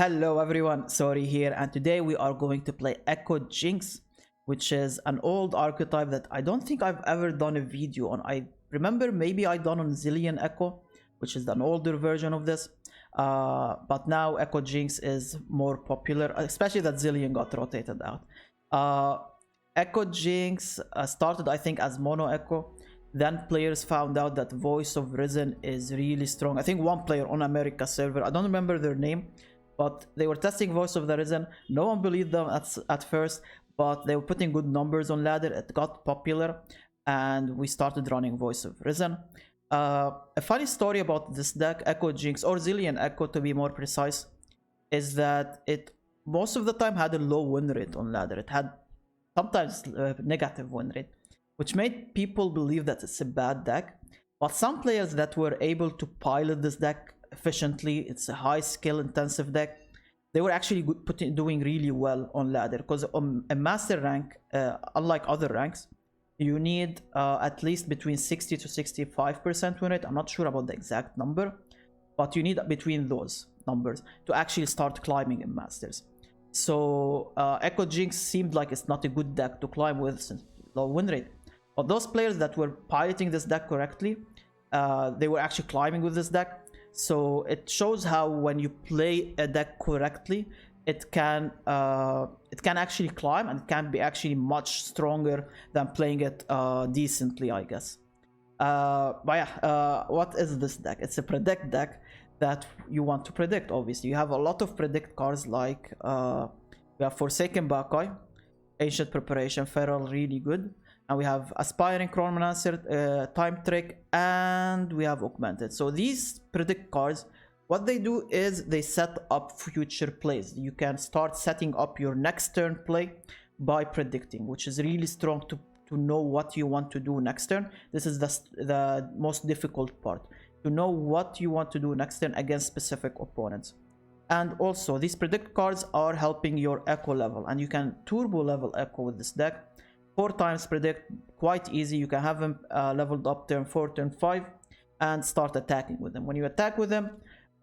Hello everyone, Sorry here, and today we are going to play EKKO JINX, which is an old archetype that I don't think I've ever done a video on. I remember maybe I done on Zillion EKKO, which is an older version of this, but now EKKO JINX is more popular, especially that Zillion got rotated out. EKKO JINX started I think as mono EKKO. Then players found out that Voice of Risen is really strong. I think one player on America server, I don't remember their name, but they were testing Voice of the Risen. No one believed them at first, but they were putting good numbers on ladder. It got popular and we started running Voice of Risen. A funny story about this deck, EKKO JINX, or Zillion EKKO to be more precise, is that it most of the time had a low win rate on ladder. It had sometimes negative win rate, which made people believe that it's a bad deck. But some players that were able to pilot this deck efficiently, it's a high skill intensive deck, they were actually doing really well on ladder, because on a master rank, unlike other ranks, you need at least between 60 to 65% win rate. I'm not sure about the exact number, but you need between those numbers to actually start climbing in masters. So EKKO JINX seemed like it's not a good deck to climb with since low win rate. But those players that were piloting this deck correctly, they were actually climbing with this deck. So it shows how when you play a deck correctly, it can actually climb, and it can be actually much stronger than playing it decently, I guess. But yeah, what is this deck? It's a predict deck that you want to predict. Obviously, you have a lot of predict cards like we have Forsaken Bakai, Ancient Preparation, Feral, really good. And we have Aspiring Chronomancer, Time Trick, and we have Augmented. So these predict cards, what they do is they set up future plays. You can start setting up your next turn play by predicting, which is really strong to know what you want to do next turn. This is the most difficult part, to know what you want to do next turn against specific opponents. And also, these predict cards are helping your EKKO level, and you can turbo level EKKO with this deck. 4 times predict, quite easy. You can have them leveled up turn 4, turn 5, and start attacking with them. When you attack with them,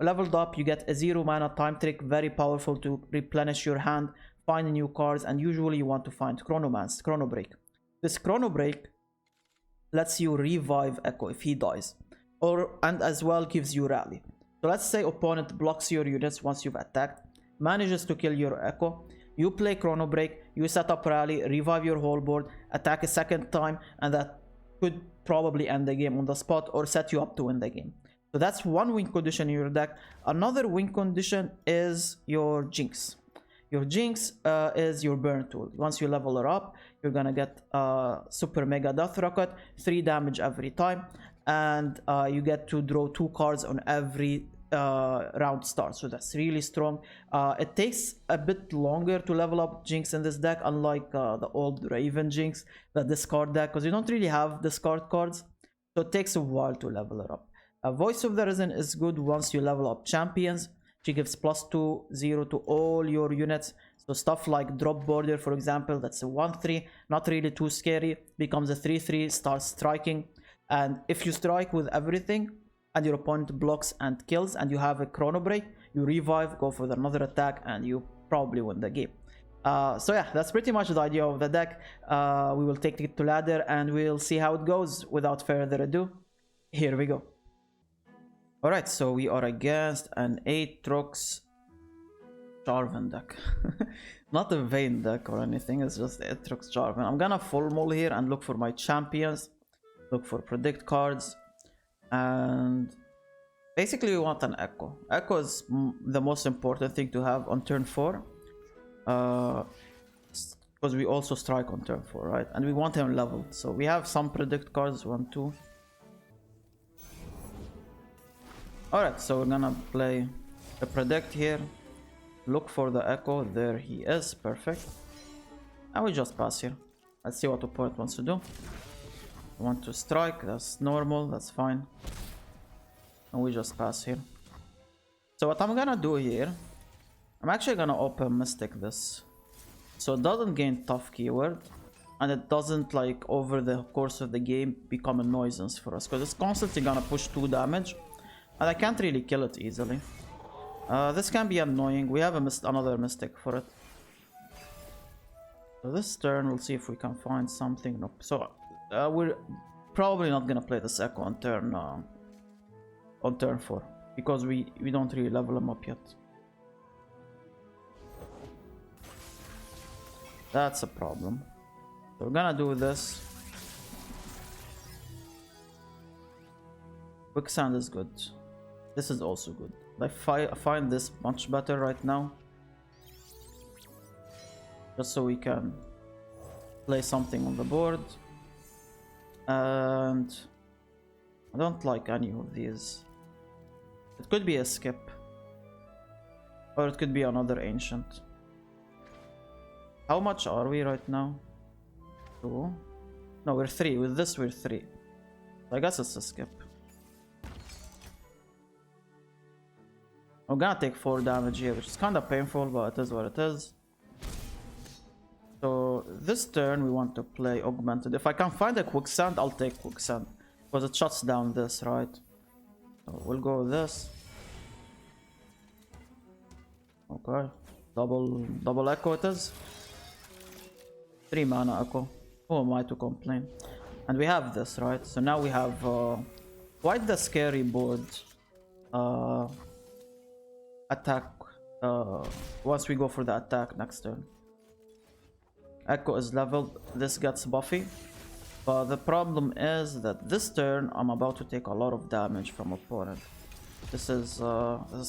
leveled up, you get a 0 mana time trick, very powerful to replenish your hand, find new cards, and usually you want to find Chrono Break. This Chrono Break lets you revive EKKO if he dies, and as well gives you rally. So let's say opponent blocks your units once you've attacked, manages to kill your EKKO. You play Chrono Break, you set up rally, revive your whole board, attack a second time, and that could probably end the game on the spot or set you up to win the game. So that's one win condition in your deck. Another win condition is your Jinx. Your Jinx is your burn tool. Once you level her up, you're gonna get Super Mega Death Rocket, 3 damage every time, and you get to draw 2 cards on every round start. So that's really strong. It takes a bit longer to level up Jinx in this deck, unlike the old Raven Jinx, the discard deck, because you don't really have discard cards, so it takes a while to level her up. Voice of the Risen is good once you level up champions. She gives +2/0 to all your units, so stuff like Drop Border, for example, that's a 1/3, not really too scary, becomes a 3/3, starts striking, and if you strike with everything and your opponent blocks and kills and you have a Chrono Break, you revive, go for another attack, and you probably win the game. So yeah, that's pretty much the idea of the deck. We will take it to ladder and we'll see how it goes. Without further ado, here we go. Alright, so we are against an Aatrox Jarvan deck. Not a Vayne deck or anything, it's just Aatrox Jarvan. I'm gonna full mull here and look for my champions, look for predict cards. And basically we want an EKKO. EKKO is the most important thing to have on turn 4, because we also strike on turn 4, right? And we want him leveled, so we have some predict cards, 1, 2. Alright, so we're gonna play a predict here, look for the EKKO. There he is, perfect, and we just pass here. Let's see what opponent wants to do. Want to strike, that's normal, that's fine, and we just pass here. So what I'm gonna do here, I'm actually gonna open Mystic this, so it doesn't gain tough keyword, and it doesn't, like, over the course of the game become a nuisance for us, because it's constantly gonna push 2 damage, and I can't really kill it easily. This can be annoying. We have another Mystic for it. So this turn, we'll see if we can find something. Nope. So we're probably not gonna play this Echo on turn 4 because we don't really level him up yet. That's a problem. So we're gonna do this. Quicksand is good. This is also good. I find this much better right now. Just so we can play something on the board. And I don't like any of these. It could be a skip. Or it could be another ancient. How much are we right now? 2? No, we're 3. With this, we're 3. So I guess it's a skip. I'm gonna take 4 damage here, which is kind of painful, but it is what it is. So this turn, we want to play Augmented. If I can find a Quicksand, I'll take Quicksand. Because it shuts down this, right? So we'll go with this. Okay. Double Echo it is. 3 mana Echo. Who am I to complain? And we have this, right? So now we have quite the scary board. Attack. Once we go for the attack next turn. Echo is leveled. This gets buffy. But the problem is that this turn I'm about to take a lot of damage from opponent. This is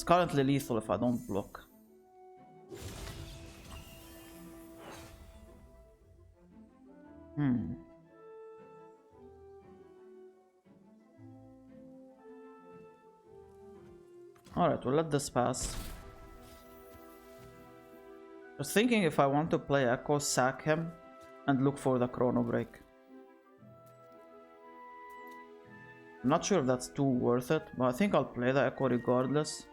currently lethal if I don't block. Alright, we'll let this pass. Just thinking if I want to play Echo, sack him, and look for the Chrono Break. I'm not sure if that's too worth it, but I think I'll play the Echo regardless.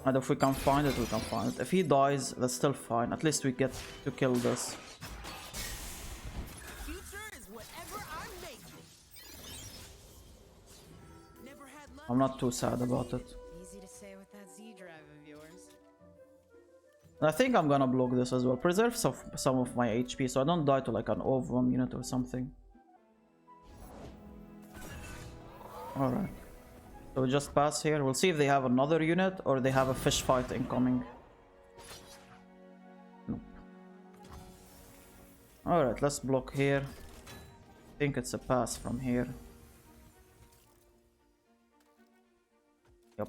And if we can find it, we can find it. If he dies, that's still fine. At least we get to kill this. I'm not too sad about it. Easy to say with that Z drive of yours. I think I'm gonna block this as well. Preserve some of my HP so I don't die to like an Ovum unit or something. Alright. So we just pass here. We'll see if they have another unit or they have a fish fight incoming. Nope. Alright, let's block here. I think it's a pass from here. Yep.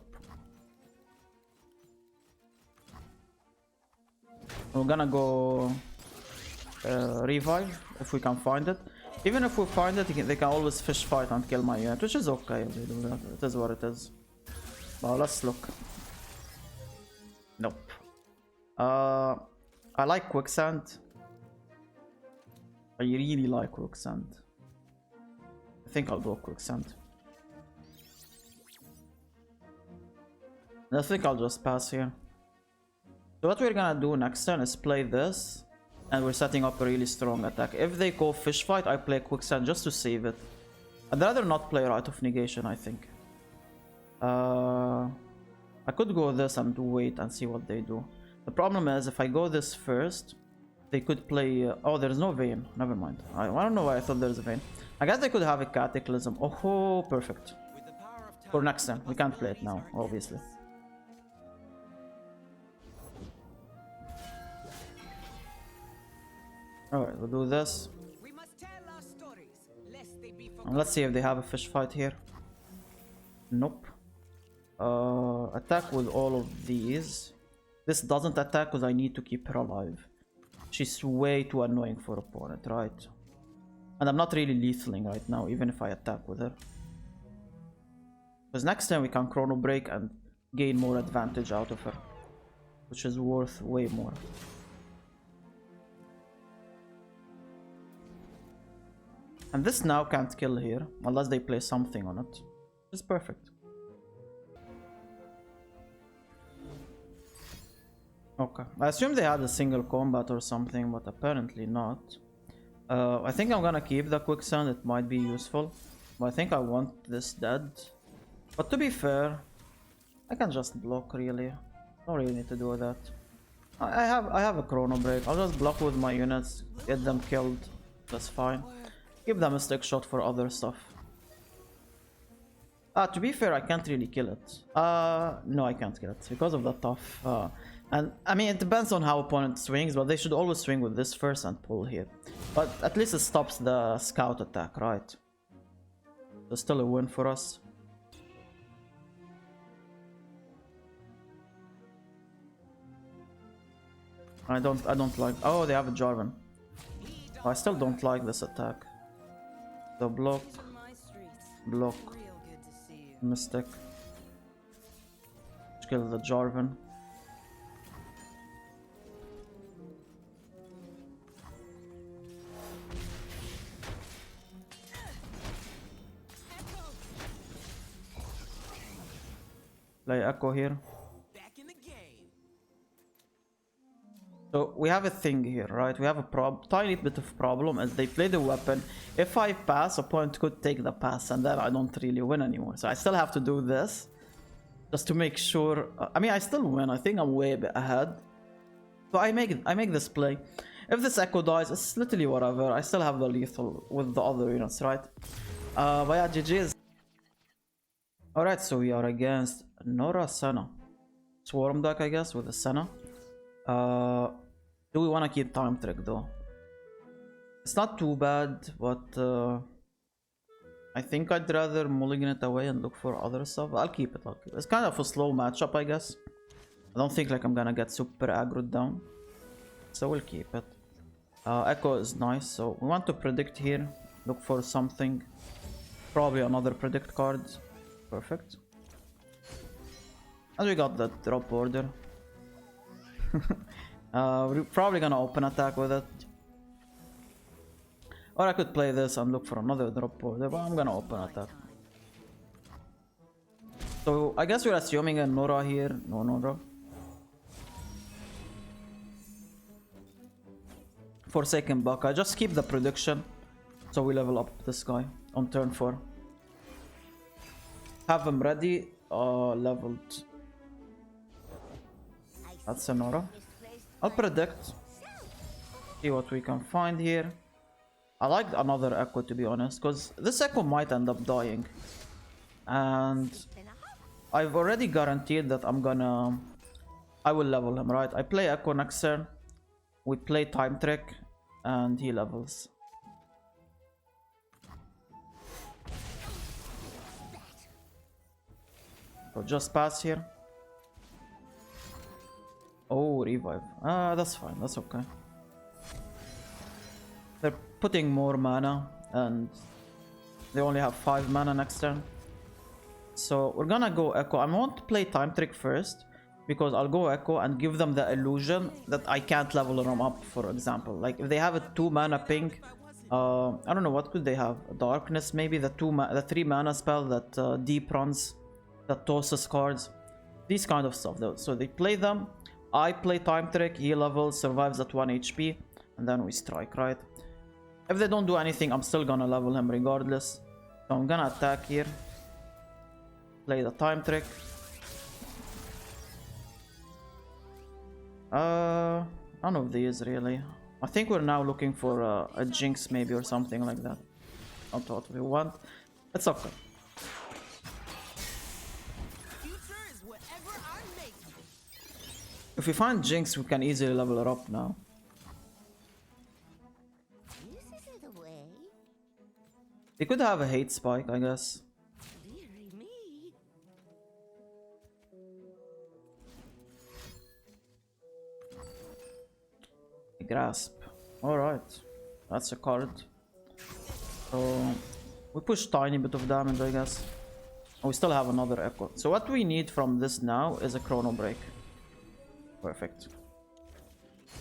We're gonna go revive if we can find it. Even if we find it, they can always fish fight and kill my unit, which is okay if they do that. It is what it is. Well, let's look. Nope. I like Quicksand. I really like Quicksand. I think I'll go Quicksand. I think I'll just pass here. So what we're gonna do next turn is play this. And we're setting up a really strong attack. If they go fish fight, I play Quicksand just to save it. I'd rather not play Rite of Negation, I think. I could go this and wait and see what they do. The problem is, if I go this first, they could play... oh, there's no Vein. Never mind. I don't know why I thought there's a Vein. I guess they could have a Cataclysm. Oh, perfect. For next turn. We can't play it now, obviously. Alright, we'll do this. And let's see if they have a fish fight here. Nope. Attack with all of these. This doesn't attack because I need to keep her alive. She's way too annoying for opponent, right? And I'm not really lethaling right now, even if I attack with her. Because next time we can Chrono Break and gain more advantage out of her. Which is worth way more. And this now can't kill here, unless they play something on it. It's perfect. Okay, I assume they had a single combat or something, but apparently not. I think I'm gonna keep the Quicksand, it might be useful. But I think I want this dead. But to be fair, I can just block really. Don't really need to do that. I have a chrono break. I'll just block with my units, get them killed. That's fine. Give them a stick shot for other stuff. To be fair, I can't really kill it. No, I can't kill it because of the tough. And I mean, it depends on how opponent swings, but they should always swing with this first and pull here. But at least it stops the scout attack, right? So still a win for us. I don't like. Oh, they have a Jarvan. I still don't like this attack. The block, block, Mystic. Kill the Jarvan. Play EKKO here. So we have a thing here, right? We have a tiny bit of problem as they play the weapon. If I pass, opponent could take the pass, and then I don't really win anymore. So I still have to do this, just to make sure. I mean, I still win. I think I'm way a bit ahead. So I make this play. If this EKKO dies, it's literally whatever. I still have the lethal with the other units, right? But yeah, GG's. Alright, so we are against Nora Senna. Swarm deck, I guess, with the Senna. Do we want to keep Time Trick though? It's not too bad, but I think I'd rather mulligan it away and look for other stuff. I'll keep it. It's kind of a slow matchup, I guess. I don't think like I'm gonna get super aggroed down, so we'll keep it. EKKO is nice, so we want to predict here. Look for something. Probably another predict card. Perfect. And we got the drop order. We're probably gonna open attack with it. Or I could play this and look for another drop order, but I'm gonna open attack. So I guess we're assuming a Nora here. No Nora. Forsaken Baka. Just keep the prediction. So we level up this guy on turn 4. Have him ready. Leveled. That's a Nora. I'll predict. See what we can find here. I like another EKKO, to be honest, because this EKKO might end up dying. And I've already guaranteed that I will level him, right? I play EKKO next turn. We play Time Trick. And he levels. So just pass here. Oh, revive. That's fine. That's okay. They're putting more mana, and they only have 5 mana next turn. So we're gonna go EKKO. I want to play Time Trick first, because I'll go EKKO and give them the illusion that I can't level them up, for example. Like if they have a 2 mana ping, I don't know, what could they have? Darkness maybe? The 3 mana spell that deep runs, that tosses cards. These kind of stuff though. So they play them. I play Time Trick, he levels, survives at 1 HP, and then we strike, right? If they don't do anything, I'm still gonna level him regardless. So I'm gonna attack here. Play the Time Trick. None of these really. I think we're now looking for a Jinx maybe or something like that. Not what we want. It's okay. If we find Jinx, we can easily level her up now. We could have a hate spike, I guess. Grasp. Alright. That's a card. So we push tiny bit of damage, I guess. Oh, we still have another EKKO. So what we need from this now is a chrono break. Perfect.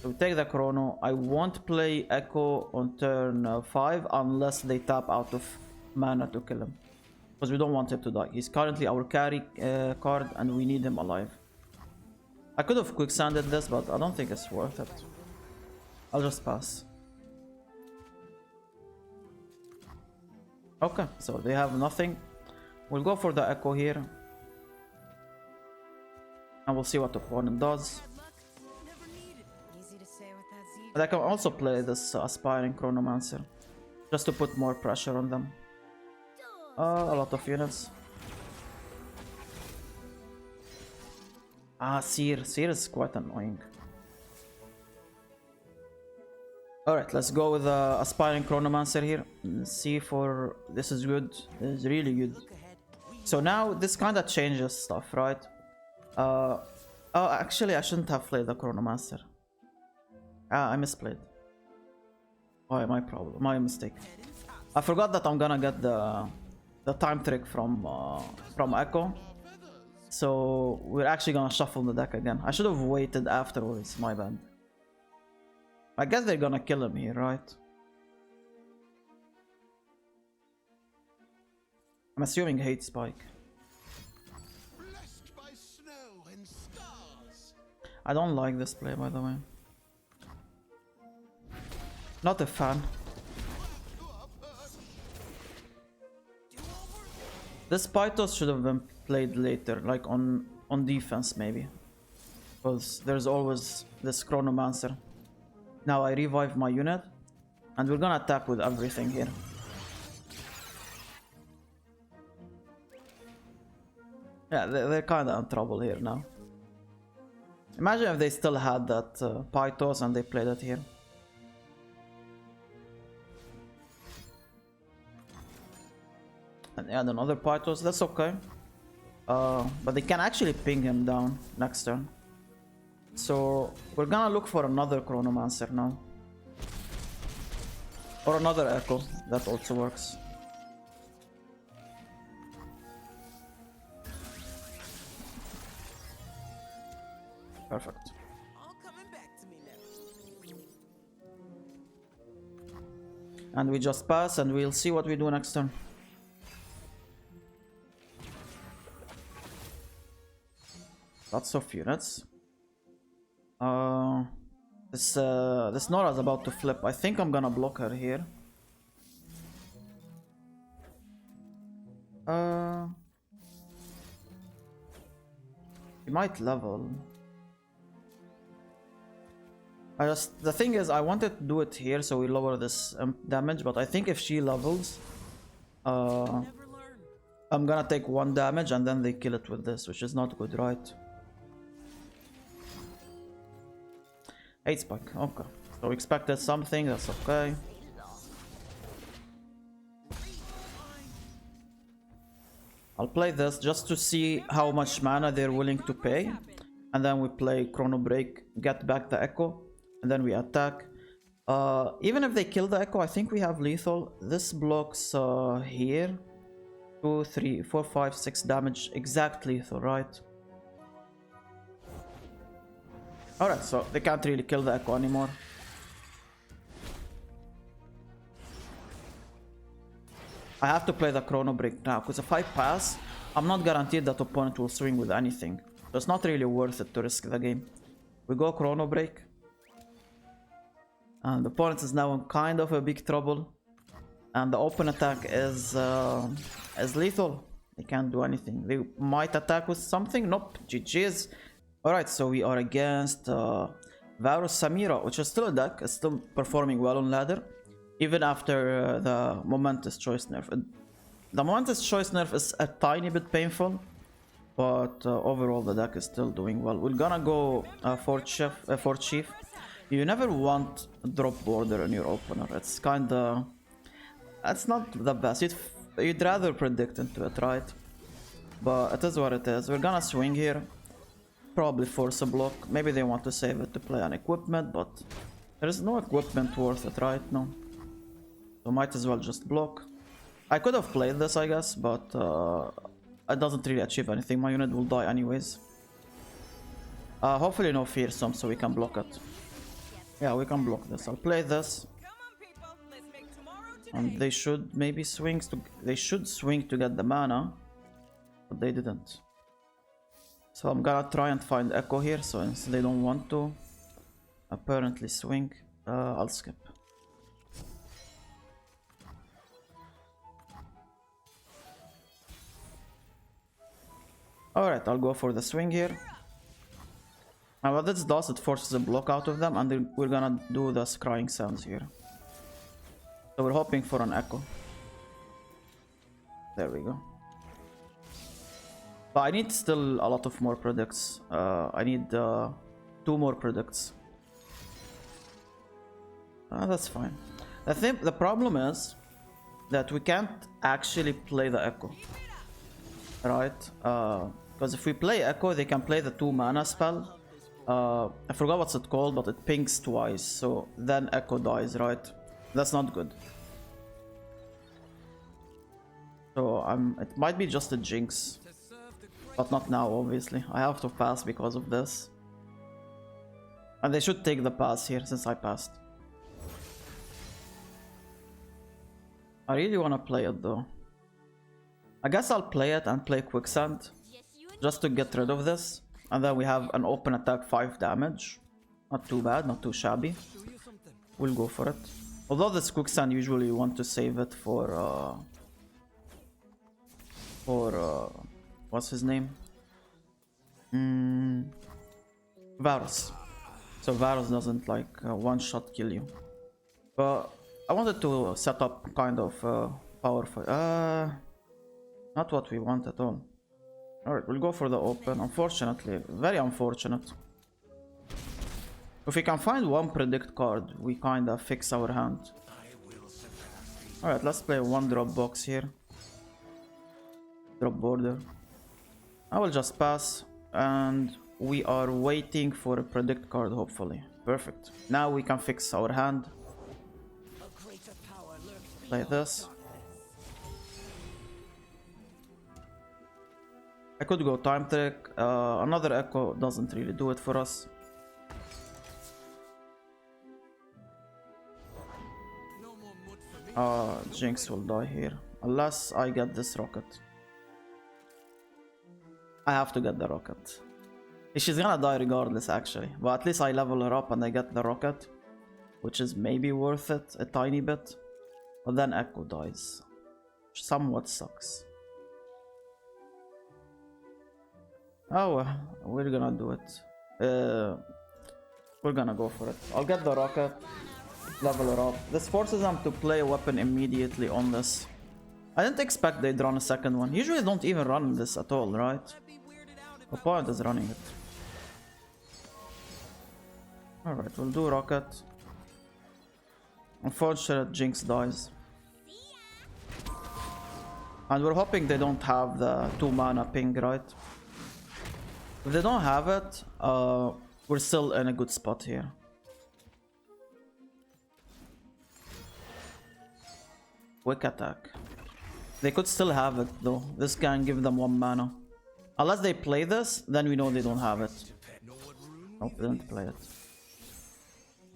So we take the chrono. I won't play EKKO on turn 5 unless they tap out of mana to kill him. Because we don't want him to die. He's currently our carry card and we need him alive. I could have quicksanded this, but I don't think it's worth it. I'll just pass. Okay, so they have nothing. We'll go for the EKKO here. And we'll see what the opponent does. Bad luck? Never needed. Easy to say with that Z And I can also play this Aspiring Chronomancer, just to put more pressure on them. A lot of units. Ah, Seer. Seer is quite annoying. Alright, let's go with Aspiring Chronomancer here. See for... This is good. This is really good. So now this kind of changes stuff, right? Oh, actually I shouldn't have played the Chronomancer. Ah, I misplayed. Oh, my problem. My mistake. I forgot that I'm gonna get the time trick from EKKO. So we're actually gonna shuffle the deck again. I should have waited afterwards, my bad. I guess they're gonna kill him here, right? I'm assuming hate spike. Blessed by snow and stars. I don't like this play, by the way. Not a fan. This Pythos should have been played later, like on defense maybe. Because there's always this Chronomancer. Now I revive my unit. And we're gonna attack with everything here. Yeah, they're kinda in trouble here now. Imagine if they still had that Pythos and they played it here. And add another Pythos, that's okay. But they can actually ping him down next turn. So we're gonna look for another Chronomancer now. Or another EKKO, that also works. Perfect. All coming back to me now. And we just pass and we'll see what we do next turn. Lots of units. This Nora's about to flip. I think I'm gonna block her here. She might level. The thing is, I wanted to do it here so we lower this damage, but I think if she levels, I'm gonna take 1 damage and then they kill it with this, which is not good, right? 8 spike, okay. So we expected something, that's okay. I'll play this just to see how much mana they're willing to pay. And then we play Chrono Break, get back the EKKO, and then we attack. Even if they kill the EKKO, I think we have lethal. This blocks here. 2, 3, 4, 5, 6 damage, exact lethal, right? Alright, so they can't really kill the EKKO anymore. I have to play the Chrono Break now, because if I pass, I'm not guaranteed that opponent will swing with anything. So it's not really worth it to risk the game. We go Chrono Break. And the opponent is now in kind of a big trouble. And the open attack is lethal. They can't do anything. They might attack with something. Nope, GG's. Alright, so we are against Varus Samira, which is still a deck. It's still performing well on ladder. Even after the Momentous Choice nerf. The Momentous Choice nerf is a tiny bit painful. But overall the deck is still doing well. We're gonna go Fort Chief. You never want drop border on your opener. It's kinda... It's not the best. You'd rather predict into it, right? But it is what it is. We're gonna swing here. Probably force a block. Maybe they want to save it to play an equipment, but there is no equipment worth it right now. So might as well just block. I could have played this, I guess, but it doesn't really achieve anything. My unit will die anyways. Hopefully no fearsome, so we can block it. Yeah, we can block this. I'll play this. And they should maybe swing to... They should swing to get the mana. But they didn't. So I'm gonna try and find EKKO here, so since they don't want to apparently swing, I'll skip. Alright, I'll go for the swing here. Now what this does, it forces a block out of them, and then we're gonna do the scrying sounds here. So we're hoping for an echo. There we go. But I need still a lot of more products. I need 2 more products. That's fine. I think the problem is that we can't actually play the echo, right? Because if we play echo, they can play the 2 mana spell. I forgot what's it called, but it pings twice, so then echo dies, right? That's not good. So it might be just a jinx, but not now, obviously. I have to pass because of this. And they should take the pass here since I passed. I really want to play it though. I guess I'll play it and play Quicksand just to get rid of this. And then we have an open attack 5 damage. Not too bad, not too shabby. We'll go for it. Although this Quicksand, usually you want to save it for what's his name? Varus. So Varus doesn't like one-shot kill you. But I wanted to set up kind of powerful. Not what we want at all. Alright, we'll go for the open. Unfortunately, very unfortunate. If we can find one predict card, we kinda fix our hand. Alright, let's play 1 drop box here. Drop border. I will just pass, and we are waiting for a predict card, hopefully. Perfect. Now we can fix our hand. Play this. I could go time trick. Another echo doesn't really do it for us. Jinx will die here unless I get this rocket. I have to get the rocket. She's gonna die regardless, actually, but at least I level her up and I get the rocket, which is maybe worth it a tiny bit. But then echo dies, which somewhat sucks. Oh well, we're gonna do it. We're gonna go for it. I'll get the rocket, level her up. This forces them to play a weapon immediately on this. I didn't expect they'd run a second one. Usually they don't even run this at all, right? The point is running it. Alright, we'll do rocket. Unfortunate Jinx dies. And we're hoping they don't have the 2 mana ping, right? If they don't have it, we're still in a good spot here. Quick attack. They could still have it though. This can give them 1 mana. Unless they play this, then we know they don't have it. Nope, they didn't play it.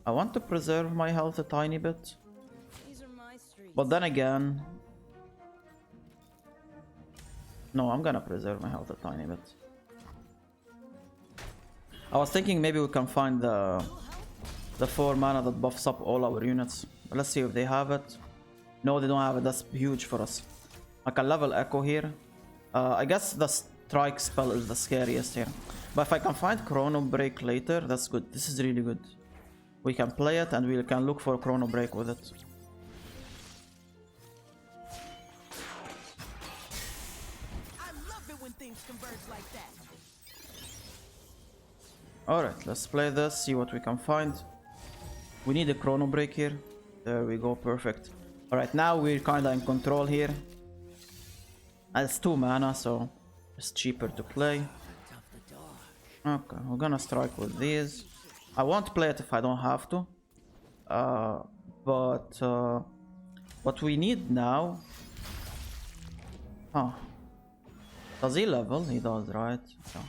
I want to preserve my health a tiny bit. But then again... No, I'm gonna preserve my health a tiny bit. I was thinking maybe we can find the 4 mana that buffs up all our units. But let's see if they have it. No, they don't have it. That's huge for us. I can level Echo here. I guess the strike spell is the scariest here. But if I can find Chrono Break later, that's good. This is really good. We can play it and we can look for Chrono Break with it. Alright, let's play this, see what we can find. We need a Chrono Break here. There we go, perfect. Alright, now we're kinda in control here. And it's 2 mana, so it's cheaper to play. Okay, we're gonna strike with these. I won't play it if I don't have to. But what we need now... Oh. Does he level? He does, right? So.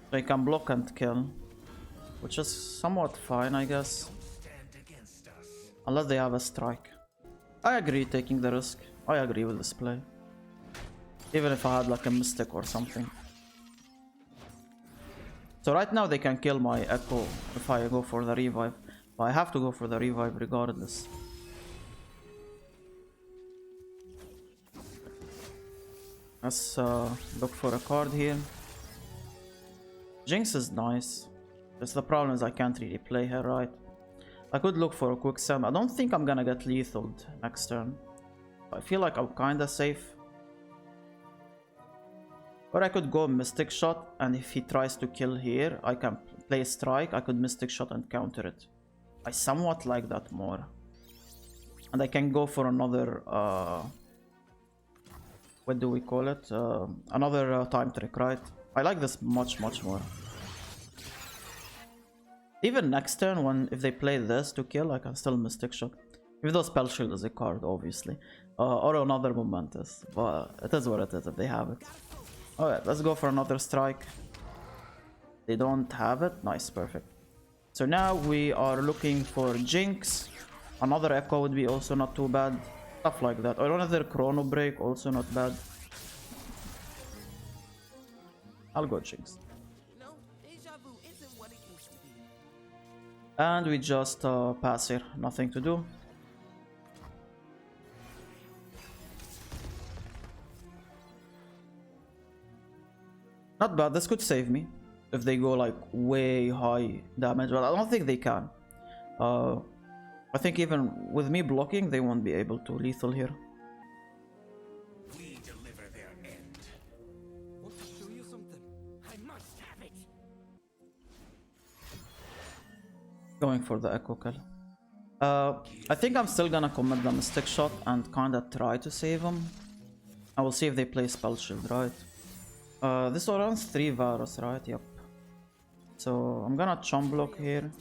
So he can block and kill, which is somewhat fine, I guess. Unless they have a strike. I agree taking the risk. I agree with this play. Even if I had like a mystic or something. So right now they can kill my Echo if I go for the revive. But I have to go for the revive regardless. Let's look for a card here. Jinx is nice. Just the problem is I can't really play her right. I could look for a quicksand. I don't think I'm gonna get lethaled next turn. I feel like I'm kinda safe. Or I could go Mystic Shot, and if he tries to kill here, I can play Strike. I could Mystic Shot and counter it. I somewhat like that more. And I can go for another, what do we call it? Another time trick, right? I like this much more. Even next turn, if they play this to kill, I can still Mystic Shot. Even though Spell Shield is a card, obviously. Or another Momentous. But it is what it is if they have it. Alright, let's go for another strike. They don't have it. Nice, perfect. So now we are looking for Jinx. Another EKKO would be also not too bad. Stuff like that. Or another Chrono Break, also not bad. I'll go Jinx. You know, deja vu isn't what it used to be. And we just pass here. Nothing to do. Not bad. This could save me if they go like way high damage, but I don't think they can. I think even with me blocking, they won't be able to lethal here. We deliver their end. Want to show you something? I must have it. Going for the EKKO kill. I think I'm still gonna commit the Mystic Shot and kinda try to save him. I will see if they play Spell Shield, right? This runs 3 Varus, right? Yep. So I'm gonna chump block here.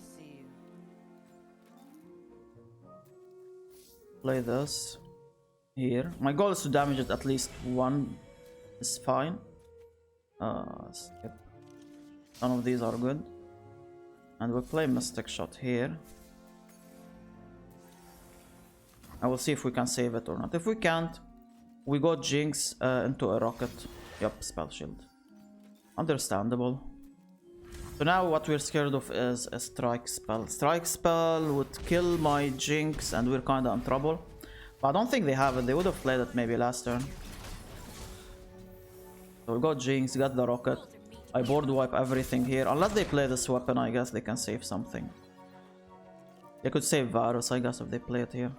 Play this here. My goal is to damage it at least one. Is fine. Skip. None of these are good. And we'll play Mystic Shot here. I will see if we can save it or not. If we can't, we go Jinx into a rocket. Yup, Spell Shield. Understandable. So now what we're scared of is a Strike Spell. Strike Spell would kill my Jinx and we're kinda in trouble. But I don't think they have it. They would have played it maybe last turn. So we got Jinx, got the rocket. I board wipe everything here. Unless they play this weapon, I guess they can save something. They could save Varus, I guess, if they play it here.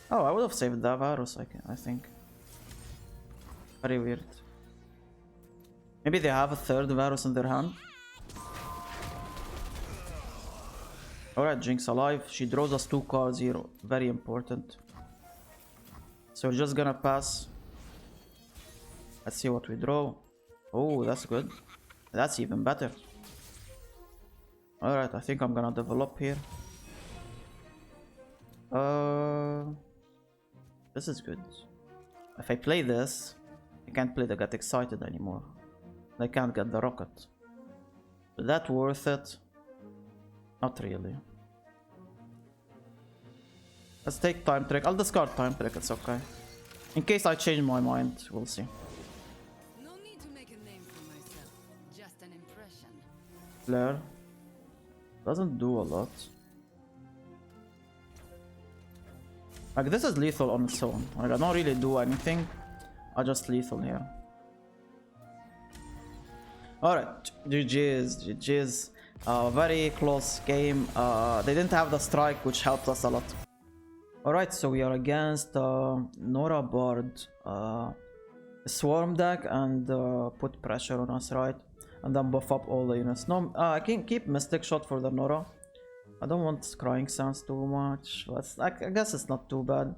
Oh, I would have saved that Varus, I think. Very weird. Maybe they have a third Varus in their hand. Alright, Jinx alive. She draws us 2 cards here. Very important. So we're just gonna pass. Let's see what we draw. Oh, that's good. That's even better. Alright, I think I'm gonna develop here. This is good. If I play this, I can't play the Get Excited anymore. I can't get the rocket. Is that worth it? Not really. Let's take Time Trick. I'll discard Time Trick, it's okay. In case I change my mind, we'll see. No need to make a name for myself. Just an impression. Flare. Doesn't do a lot. Like, this is lethal on its own. Like, I don't really do anything. I just lethal here. Alright, GG's, GG's. Very close game. They didn't have the strike, which helped us a lot. Alright, so we are against Nora Bard. Swarm deck and put pressure on us, right? And then buff up all the units. No, I can keep Mystic Shot for the Nora. I don't want Crying Sounds too much. I guess it's not too bad.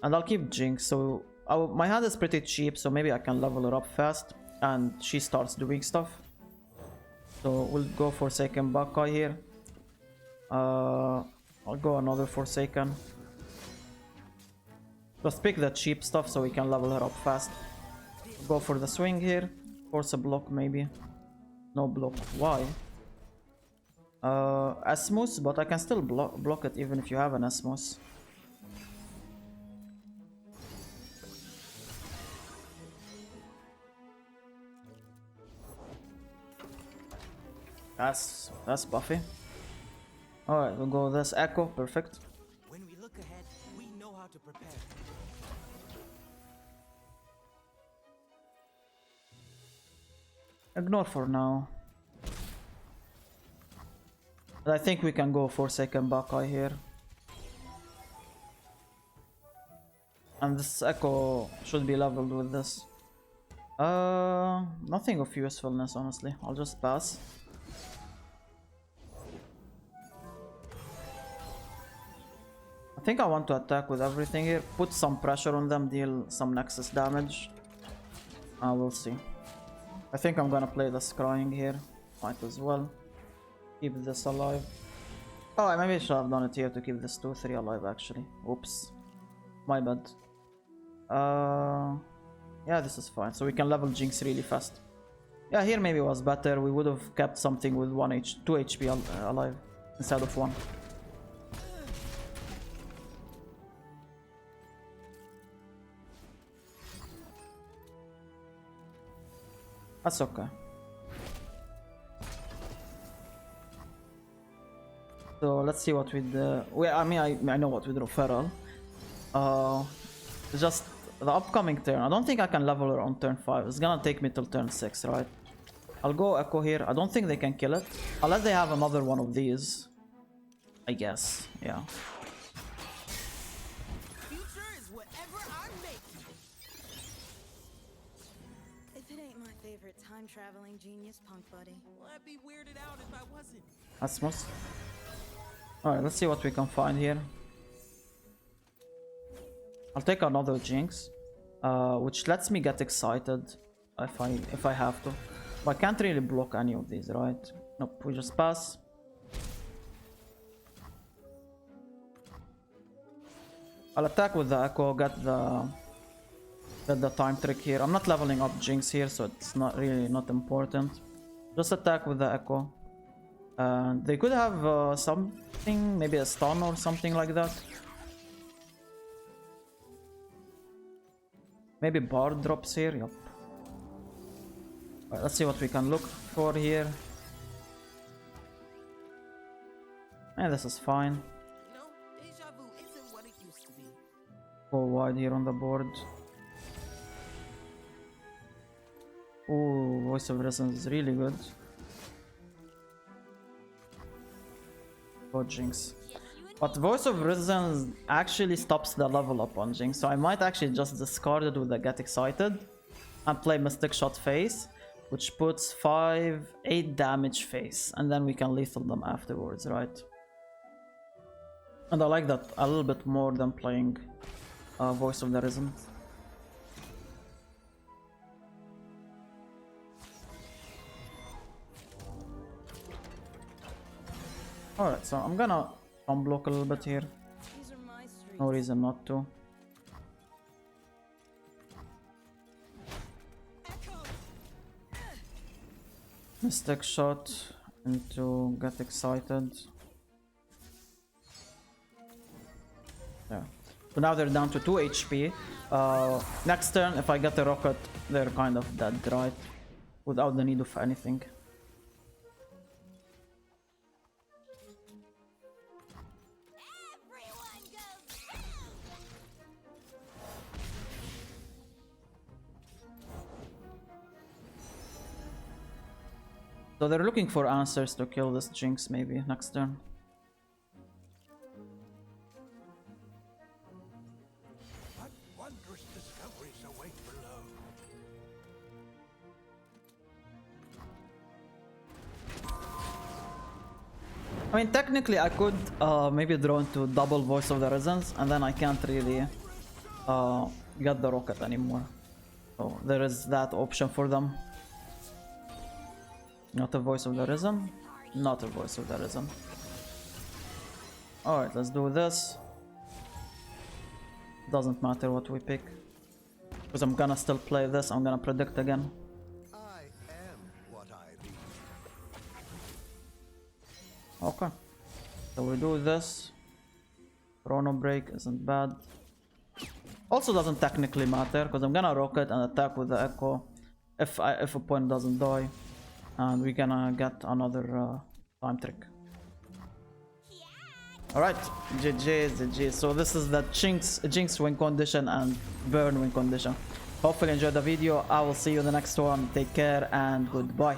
And I'll keep Jinx. So my hand is pretty cheap, so maybe I can level her up fast. And she starts doing stuff. So we'll go Forsaken Bakai here. I'll go another Forsaken. Just pick the cheap stuff so we can level her up fast. Go for the swing here. Force a block maybe. No block. Why? Asmus, but I can still block it even if you have an Asmus. That's buffy. Alright, we'll go this EKKO, perfect. When we look ahead, we know how to prepare. Ignore for now. But I think we can go for second Buckeye here. And this Echo should be leveled with this. Nothing of usefulness, honestly. I'll just pass. I think I want to attack with everything here. Put some pressure on them, deal some Nexus damage. We'll see. I think I'm gonna play the Scrying here. Might as well. Keep this alive. Oh, maybe I should have done it here to keep this 2-3 alive, actually. Oops. My bad. Yeah, this is fine. So we can level Jinx really fast. Yeah, here maybe was better. We would have kept something with 2 HP alive instead of 1. That's okay. So let's see what with the. Well, I mean, I know what with Runeterra. Just the upcoming turn. I don't think I can level her on turn 5. It's gonna take me till turn 6, right? I'll go Echo here. I don't think they can kill it unless they have another one of these. I guess, yeah. Future is whatever I'm making. If it ain't my favorite time-traveling genius, punk buddy. Well, I'd be weirded out if I wasn't. That's most. Alright, let's see what we can find here. I'll take another Jinx, which lets me get excited if I have to. But I can't really block any of these, right? Nope, we just pass. I'll attack with the Echo, get the time trick here. I'm not leveling up Jinx here, so it's not important. Just attack with the Echo. They could have something, maybe a stun or something like that. Maybe Bard drops here, yep. Right, let's see what we can look for here. And this is fine. You know, deja vu isn't what it used to be. Go wide here on the board. Ooh, Voice of Resonance is really good. Go Jinx. But Voice of Resonance actually stops the level up on Jinx, so I might actually just discard it with the Get Excited and play Mystic Shot Face, which puts 8 damage face, and then we can lethal them afterwards, right? And I like that a little bit more than playing Voice of the Risen. Alright, so I'm gonna unblock a little bit here. These are my streets. No reason not to. Mystic Shot into Get Excited. Yeah. So now they're down to 2 HP. Next turn, if I get a rocket, they're kind of dead, right? Without the need of anything. So they're looking for answers to kill this Jinx maybe next turn. What wondrous discoveries await below. I mean, technically I could maybe draw into double Voice of the Resonance, and then I can't really get the rocket anymore. So there is that option for them. Not a Voice of the Risen. Not a Voice of the Risen. Alright, let's do this. Doesn't matter what we pick. Because I'm gonna still play this, I'm gonna predict again. I am what I read. Okay. So we do this. Chrono Break isn't bad. Also doesn't technically matter, because I'm gonna rocket and attack with the Echo if a point doesn't die. And we're gonna get another time trick. Alright, GG, GG. So this is the Jinx win condition and Burn win condition. Hopefully enjoyed the video. I will see you in the next one. Take care and goodbye.